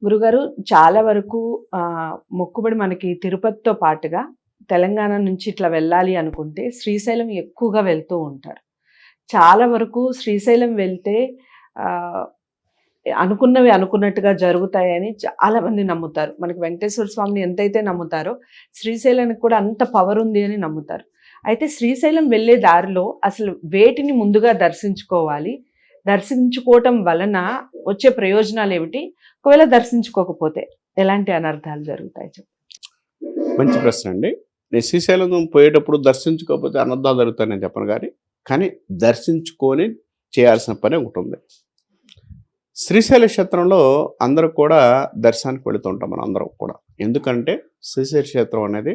గురుగారు చాలా వరకు మొక్కుబడి మనకి తిరుపతితో పాటుగా తెలంగాణ నుంచి ఇట్లా వెళ్ళాలి అనుకుంటే శ్రీశైలం ఎక్కువగా వెళ్తూ ఉంటారు. చాలా వరకు శ్రీశైలం వెళ్తే ఆహ్, అనుకున్నవి అనుకున్నట్టుగా జరుగుతాయని చాలామంది నమ్ముతారు. మనకి వెంకటేశ్వర స్వామిని ఎంతైతే నమ్ముతారో శ్రీశైలానికి కూడా అంత పవర్ ఉంది అని నమ్ముతారు. అయితే శ్రీశైలం వెళ్ళే దారిలో అసలు వేటిని ముందుగా దర్శించుకోవాలి? దర్శించుకోవటం వలన వచ్చే ప్రయోజనాలేమిటి? ఒకవేళ దర్శించుకోకపోతే ఎలాంటి అనర్థాలు జరుగుతాయి చెప్పండి? మంచి ప్రశ్న అండి. నేను శ్రీశైలం పోయేటప్పుడు దర్శించుకోకపోతే అనర్థాలు జరుగుతాయని నేను చెప్పను కానీ దర్శించుకొని చేయాల్సిన పని ఒకటుంది. శ్రీశైల క్షేత్రంలో అందరూ కూడా దర్శనానికి వెళుతుంటాం మనం అందరం కూడా. ఎందుకంటే శ్రీశైల క్షేత్రం అనేది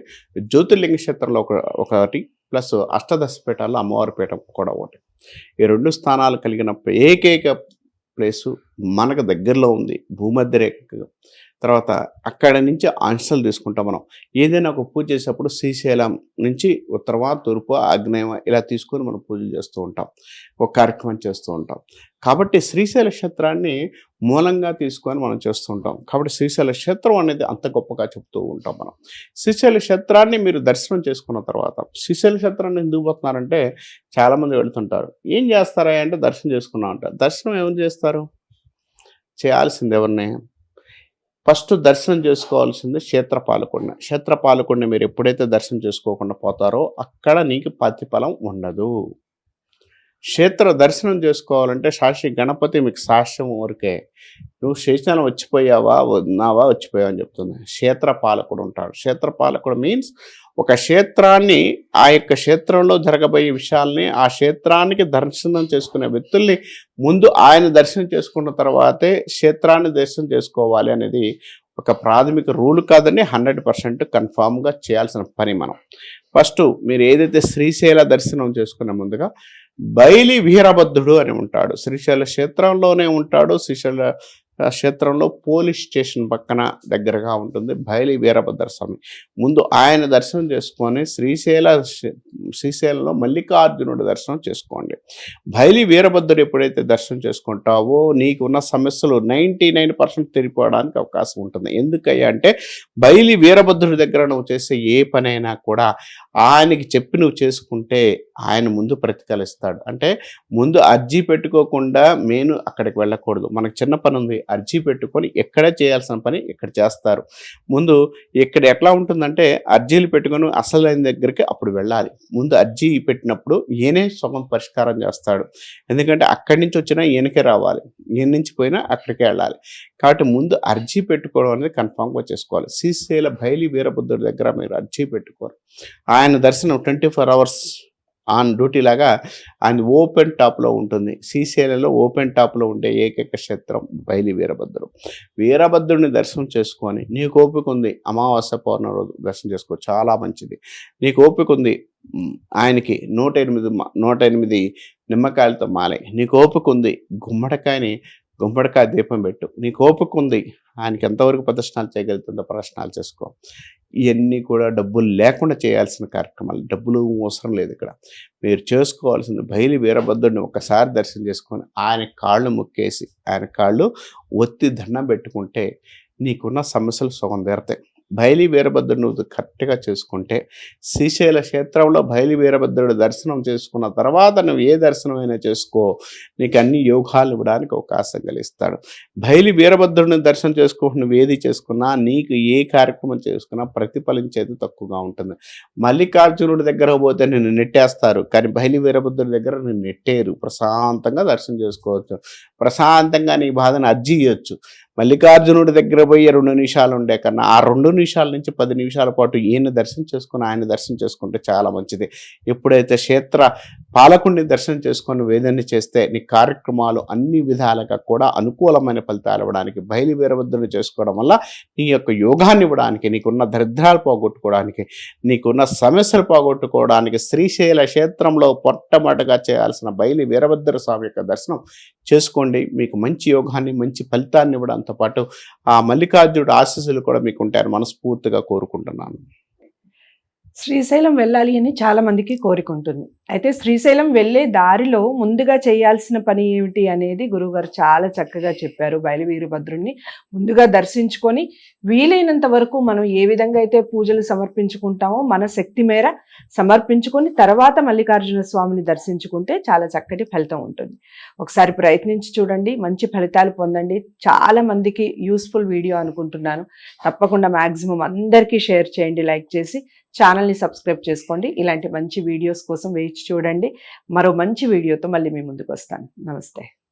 జ్యోతిర్లింగ క్షేత్రంలో ఒకటి ప్లస్ అష్టదశ పీఠాల్లో అమ్మవారి పీఠం కూడా ఒకటి. ఈ 2 స్థానాలు కలిగిన ఏకైక ప్లేసు మనకు దగ్గరలో ఉంది. భూమధ్య రేఖకు తర్వాత అక్కడి నుంచి అంశాలు తీసుకుంటాం మనం. ఏదైనా ఒక పూజ చేసేటప్పుడు శ్రీశైలం నుంచి ఉత్తరమా, తూర్పు, ఆగ్నేయమా ఇలా తీసుకొని మనం పూజలు చేస్తూ ఉంటాం. ఒక కార్యక్రమం చేస్తూ ఉంటాం. కాబట్టి శ్రీశైల క్షేత్రాన్ని మూలంగా తీసుకొని మనం చేస్తూ ఉంటాం. కాబట్టి శ్రీశైల క్షేత్రం అనేది అంత గొప్పగా చెప్తూ ఉంటాం మనం. శ్రీశైల క్షేత్రాన్ని మీరు దర్శనం చేసుకున్న తర్వాత శ్రీశైల క్షేత్రాన్ని ఎందుకు పోతున్నారంటే చాలామంది వెళుతుంటారు. ఏం చేస్తారా అంటే దర్శనం చేసుకున్నాం అంటారు. దర్శనం ఏమని చేస్తారు? చేయాల్సింది ఎవరిని? ఫస్ట్ దర్శనం చేసుకోవాల్సింది క్షేత్రపాలకుడిని. క్షేత్రపాలకుడిని మీరు ఎప్పుడైతే దర్శనం చేసుకోకుండా పోతారో అక్కడ నీకు ప్రతిఫలం ఉండదు. క్షేత్ర దర్శనం చేసుకోవాలంటే సాక్షి గణపతి మీకు సాక్ష్యం ఊరికే నువ్వు శ్రీశైలం వచ్చిపోయావా ఉన్నావా వచ్చిపోయావా అని చెప్తుంది. క్షేత్రపాలకుడు ఉంటాడు. క్షేత్రపాలకుడు మీన్స్ ఒక క్షేత్రాన్ని ఆ యొక్క క్షేత్రంలో జరగబోయే విషయాల్ని ఆ క్షేత్రానికి దర్శనం చేసుకునే వ్యక్తుల్ని ముందు ఆయన దర్శనం చేసుకున్న తర్వాతే క్షేత్రాన్ని దర్శనం చేసుకోవాలి అనేది ఒక ప్రాథమిక రూల్ కాదని 100% కన్ఫామ్గా చేయాల్సిన పని మనం. ఫస్ట్ మీరు ఏదైతే శ్రీశైల దర్శనం చేసుకునే ముందుగా బైలి వీరభద్రుడు అని ఉంటాడు. శ్రీశైల క్షేత్రంలోనే ఉంటాడు. శ్రీశైల క్షేత్రంలో పోలీస్ స్టేషన్ పక్కన దగ్గరగా ఉంటుంది బైలి వీరభద్ర స్వామి. ముందు ఆయన దర్శనం చేసుకొని శ్రీశైలంలో మల్లికార్జునుడి దర్శనం చేసుకోండి. బైలి వీరభద్రుడు ఎప్పుడైతే దర్శనం చేసుకుంటావో నీకు ఉన్న సమస్యలు 99% తీరిపోవడానికి అవకాశం ఉంటుంది. ఎందుకయ్యా అంటే బైలి వీరభద్రుడి దగ్గర నువ్వు చేసే ఏ పనైనా కూడా ఆయనకి చెప్పి నువ్వు చేసుకుంటే ఆయన ముందు ప్రతిఫలిస్తాడు. అంటే ముందు అర్జీ పెట్టుకోకుండా నేను అక్కడికి వెళ్ళకూడదు. మనకు చిన్న పని ఉంది, అర్జీ పెట్టుకొని ఎక్కడే చేయాల్సిన పని ఇక్కడ చేస్తారు. ముందు ఇక్కడ ఎట్లా ఉంటుందంటే అర్జీలు పెట్టుకొని అసలైన దగ్గరికి అప్పుడు వెళ్ళాలి. ముందు అర్జీ పెట్టినప్పుడు ఈయనే సగం పరిష్కారం చేస్తాడు. ఎందుకంటే అక్కడి నుంచి వచ్చినా ఈయనకే రావాలి, ఈయన నుంచి పోయినా అక్కడికే వెళ్ళాలి. కాబట్టి ముందు అర్జీ పెట్టుకోవడం అనేది కన్ఫామ్గా చేసుకోవాలి. శ్రీశైల బైలి వీరభద్రుడి దగ్గర మీరు అర్జీ పెట్టుకోరు. ఆయన దర్శనం 24 hours ఆన్ డ్యూటీ లాగా ఆయన ఓపెన్ టాప్లో ఉంటుంది. శ్రీశైలంలో ఓపెన్ టాప్లో ఉండే ఏకైక క్షేత్రం బైలి వీరభద్రుడు. వీరభద్రుడిని దర్శనం చేసుకొని నీకు ఓపిక ఉంది అమావాస్య పౌర్ణమి రోజు దర్శనం చేసుకో, చాలా మంచిది. నీకు ఓపిక ఉంది ఆయనకి 108 నిమ్మకాయలతో మాలే, నీకు ఓపిక ఉంది గుమ్మడికాయ దీపం పెట్టు, నీకు ఓపిక ఉంది ఆయనకి ఎంతవరకు ప్రదర్శనలు చేయగలుగుతుందో ప్రదర్శనలు చేసుకో. ఇవన్నీ కూడా డబ్బులు లేకుండా చేయాల్సిన కార్యక్రమాలు. డబ్బులు అవసరం లేదు ఇక్కడ. మీరు చేసుకోవాల్సింది బైలి వీరభద్రుడిని ఒకసారి దర్శనం చేసుకొని ఆయన కాళ్ళు మొక్కేసి ఆయన కాళ్ళు ఒత్తి దండం పెట్టుకుంటే నీకున్న సమస్యలు సగం తీరతాయి. బైలి వీరభద్రుడు నువ్వు కరెక్ట్గా చేసుకుంటే శ్రీశైల క్షేత్రంలో బైలి వీరభద్రుడు దర్శనం చేసుకున్న తర్వాత నువ్వు ఏ దర్శనమైనా చేసుకో, నీకు అన్ని యోగాలు ఇవ్వడానికి అవకాశం కలిగిస్తాడు. బైలి వీరభద్రుడిని దర్శనం చేసుకుంటూ నువ్వు ఏది చేసుకున్నా నీకు ఏ కార్యక్రమం చేసుకున్నా ప్రతిఫలించేది తక్కువగా ఉంటుంది. మల్లికార్జునుడి దగ్గర పోతే నిన్ను నెట్టేస్తారు, కానీ బైలి వీరభద్రుడి దగ్గర నిన్ను నెట్టేరు. ప్రశాంతంగా దర్శనం చేసుకోవచ్చు, ప్రశాంతంగా నీ బాధను అర్జీ ఇవ్వచ్చు. మల్లికార్జునుడి దగ్గర పోయి 2 నిమిషాలు ఉండే కన్నా ఆ 2 నిమిషాల నుంచి 10 నిమిషాల పాటు ఈయన దర్శనం చేసుకుని ఆయన దర్శనం చేసుకుంటే చాలా మంచిది. ఎప్పుడైతే క్షేత్ర పాలకుడిని దర్శనం చేసుకొని వేదన్ని చేస్తే నీ కార్యక్రమాలు అన్ని విధాలుగా కూడా అనుకూలమైన ఫలితాలు ఇవ్వడానికి బైలి వీరభద్రుని చేసుకోవడం వల్ల నీ యొక్క యోగాన్ని ఇవ్వడానికి, నీకున్న దరిద్రాలు పోగొట్టుకోవడానికి, నీకున్న సమస్యలు పోగొట్టుకోవడానికి శ్రీశైల క్షేత్రంలో మొట్టమొదటిగా చేయాల్సిన బైలి వీరభద్ర స్వామి యొక్క దర్శనం చేసుకోండి. మీకు మంచి యోగాన్ని మంచి ఫలితాన్ని ఇవ్వడంతో పాటు ఆ మల్లికార్జునుడు ఆశీస్సులు కూడా మీకు ఉంటాయని మనస్ఫూర్తిగా కోరుకుంటున్నాను. శ్రీశైలం వెళ్ళాలి అని చాలా మందికి కోరిక ఉంటుంది. అయితే శ్రీశైలం వెళ్ళే దారిలో ముందుగా చేయాల్సిన పని ఏమిటి అనేది గురువుగారు చాలా చక్కగా చెప్పారు. బయలు వీరభద్రుడిని ముందుగా దర్శించుకొని వీలైనంత వరకు మనం ఏ విధంగా అయితే పూజలు సమర్పించుకుంటామో మన శక్తి మేర సమర్పించుకొని తర్వాత మల్లికార్జున స్వామిని దర్శించుకుంటే చాలా చక్కటి ఫలితం ఉంటుంది. ఒకసారి ప్రయత్నించి చూడండి, మంచి ఫలితాలు పొందండి. చాలా మందికి యూస్ఫుల్ వీడియో అనుకుంటున్నాను. తప్పకుండా మ్యాక్సిమం అందరికీ షేర్ చేయండి, లైక్ చేసి ఛానల్ని సబ్స్క్రైబ్ చేసుకోండి. ఇలాంటి మంచి వీడియోస్ కోసం వేచి చూడండి. మరో మంచి వీడియోతో మళ్ళీ మీ ముందుకు వస్తాను. నమస్తే.